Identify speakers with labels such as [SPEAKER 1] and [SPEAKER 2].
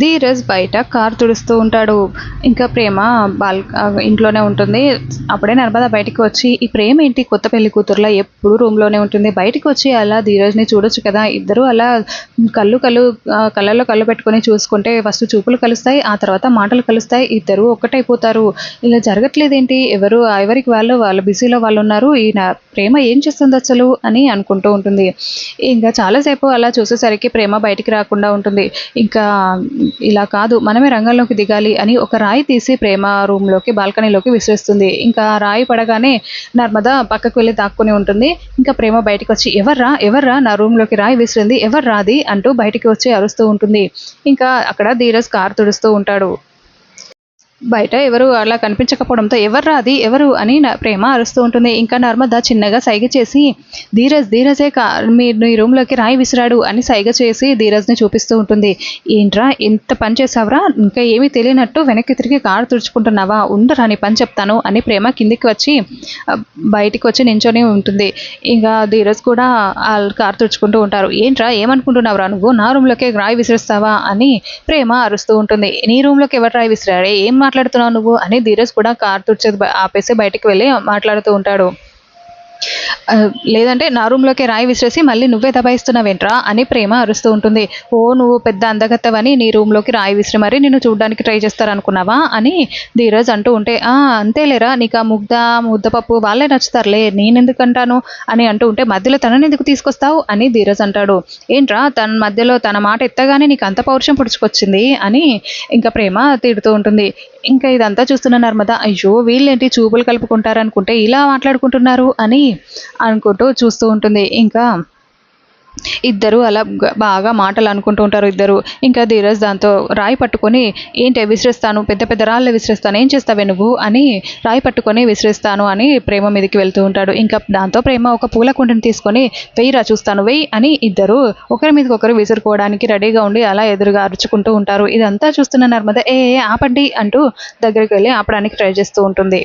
[SPEAKER 1] ధీరజ్ బయట కారు తుడుస్తూ ఉంటాడు. ఇంకా ప్రేమ ఇంట్లోనే ఉంటుంది. అప్పుడే నర్మద బయటికి వచ్చి, ఈ ప్రేమ ఏంటి కొత్త పెళ్లి కూతురులా ఎప్పుడు రూమ్లోనే ఉంటుంది, బయటికి వచ్చి అలా ధీరజ్ని చూడొచ్చు కదా, ఇద్దరు అలా కళ్ళల్లో కళ్ళు పెట్టుకొని చూసుకుంటే ఫస్ట్ చూపులు కలుస్తాయి, ఆ తర్వాత మాటలు కలుస్తాయి, ఇద్దరు ఒక్కటైపోతారు. ఇలా జరగట్లేదేంటి, ఎవరికి వాళ్ళ బిజీలో వాళ్ళు ఉన్నారు, ఈ ప్రేమ ఏం చేస్తుంది అసలు అని అనుకుంటూ ఉంటుంది. ఇంకా చాలాసేపు అలా చూసేసరికి ప్రేమ బయటికి రాకుండా ఉంటుంది. ఇంకా ఇలా కాదు, మనమే రంగంలోకి దిగాలి అని ఒక రాయి తీసి ప్రేమ రూమ్లోకి బాల్కనీలోకి విసిరేస్తుంది. ఇంకా రాయి పడగానే నర్మద పక్కకు వెళ్ళి దాక్కుని ఉంటుంది. ఇంకా ప్రేమ బయటకు వచ్చి, ఎవర్రా నా రూమ్లోకి రాయి విసిరింది, ఎవర్రాది అంటూ బయటికి వచ్చి అరుస్తూ ఉంటుంది. ఇంకా అక్కడ ధీరజ్ కారు తుడుస్తూ ఉంటాడు. బయట ఎవరు అలా కనిపించకపోవడంతో ఎవర్రా అది ఎవరు అని ప్రేమ అరుస్తూ ఉంటుంది. ఇంకా నర్మద చిన్నగా సైగ చేసి, ధీరజే మీ రూమ్లోకి రాయి విసిరాడు అని సైగ చేసి ధీరజ్ని చూపిస్తూ ఉంటుంది. ఏంట్రా ఇంత పని చేసావురా, ఇంకా ఏమీ తెలియనట్టు వెనక్కి తిరిగి కారు తుడుచుకుంటున్నావా, ఉండరా నీ పని చెప్తాను అని ప్రేమ కిందికి వచ్చి బయటికి వచ్చి నించొని ఉంటుంది. ఇంకా ధీరజ్ కూడా కారు తుడుచుకుంటూ ఉంటారు. ఏంట్రా ఏమనుకుంటున్నావురా నువ్వు, నా రూమ్లోకి రాయి విసిరిస్తావా అని ప్రేమ అరుస్తూ ఉంటుంది. నీ రూమ్లోకి ఎవరు రాయి విసిరాడే, ఏం మాట్లాడుతున్నావు నువ్వు అని ధీరజ్ కూడా కారు తుడిచేది ఆపేసి బయటికి వెళ్ళి మాట్లాడుతూ ఉంటాడు. లేదంటే నా రూమ్లోకి రాయి విసిరేసి మళ్ళీ నువ్వే దబాయిస్తున్నావేంట్రా అని ప్రేమ అరుస్తూ ఉంటుంది. ఓ నువ్వు పెద్ద అందగత్తవని నీ రూమ్లోకి రాయి విసిరి మరి నిన్ను చూడడానికి ట్రై చేస్తారనుకున్నావా అని ధీరజ్ అంటూ ఉంటే, అంతేలేరా, నీకు ఆ ముద్దపప్పు వాళ్ళే నచ్చుతారులే, నేనెందుకంటాను అని అంటూ ఉంటే, మధ్యలో తనని ఎందుకు తీసుకొస్తావు అని ధీరజ్ అంటాడు. ఏంట్రా తన మధ్యలో తన మాట ఎత్తగానే నీకు అంత పౌరుషం పుడుచుకొచ్చింది అని ఇంకా ప్రేమ తిడుతూ ఉంటుంది. ఇంకా ఇదంతా చూస్తున్న నర్మద, అయ్యో వీళ్ళేంటి చూపులు కలుపుకుంటారనుకుంటే ఇలా మాట్లాడుకుంటున్నారు అని అనుకుంటూ చూస్తూ ఉంటుంది. ఇంకా ఇద్దరు అలా బాగా మాటలు అనుకుంటూ ఉంటారు ఇద్దరు. ఇంకా ధీరజ్ దాంతో రాయి పట్టుకొని, ఏంటి విసిరేస్తాను, పెద్ద పెద్ద రాళ్ళు విసిరేస్తాను, ఏం చేస్తావే నువ్వు అని రాయి పట్టుకొని విసిరేస్తాను అని ప్రేమ మీదకి వెళ్తూ ఉంటాడు. ఇంకా దాంతో ప్రేమ ఒక పూల కుండని తీసుకొని, వెయ్యిరా చూస్తాను వెయ్యి అని ఇద్దరు ఒకరి మీదకి ఒకరు విసురుకోవడానికి రెడీగా ఉండి అలా ఎదురుగా అరుచుకుంటూ ఉంటారు. ఇదంతా చూస్తున్న నర్మద, ఆపండి అంటూ దగ్గరికి వెళ్ళి ఆపడానికి ట్రై చేస్తూ ఉంటుంది.